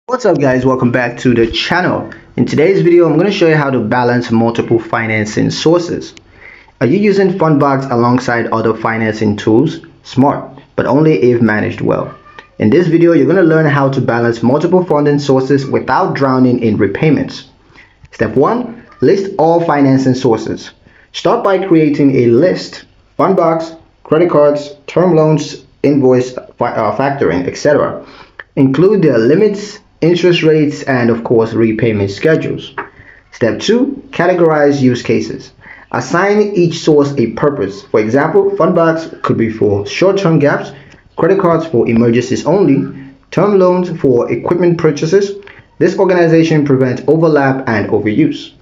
What's up guys, welcome back to the channel. In today's video I'm going to show you how to balance multiple financing sources. Are you using Fundbox alongside other financing tools? Smart, but only if managed well. In this video you're going to learn how to balance multiple funding sources without drowning in repayments. Step 1. List all financing sources. Start by creating a list. Fundbox, credit cards, term loans, invoice, factoring, etc. Include their limits, interest rates, and of course repayment schedules. Step 2. Categorize use cases. Assign each source a purpose. For example, Fundbox could be for short-term gaps, credit cards for emergencies only, term loans for equipment purchases. This organization prevents overlap and overuse.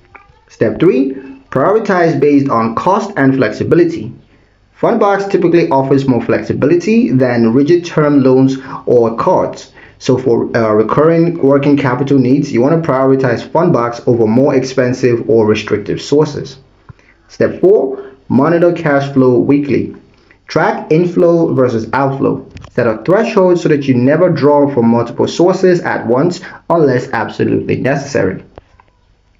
Step 3. Prioritize based on cost and flexibility. Fundbox typically offers more flexibility than rigid term loans or cards. So for recurring working capital needs, you want to prioritize Fundbox over more expensive or restrictive sources. Step 4. Monitor cash flow weekly. Track inflow versus outflow. Set a threshold so that you never draw from multiple sources at once unless absolutely necessary.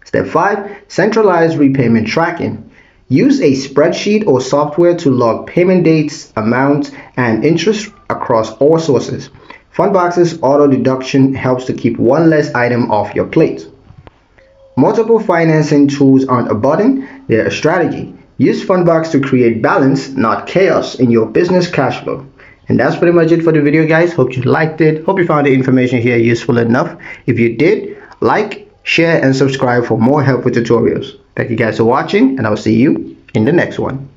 Step 5. Centralize repayment tracking. Use a spreadsheet or software to log payment dates, amounts, and interest across all sources. Fundbox's auto deduction helps to keep one less item off your plate. Multiple financing tools aren't a button, they're a strategy. Use Fundbox to create balance, not chaos, in your business cash flow. And that's pretty much it for the video, guys. Hope you liked it. Hope you found the information here useful enough. If you did, like, share, and subscribe for more helpful tutorials. Thank you guys for watching, and I'll see you in the next one.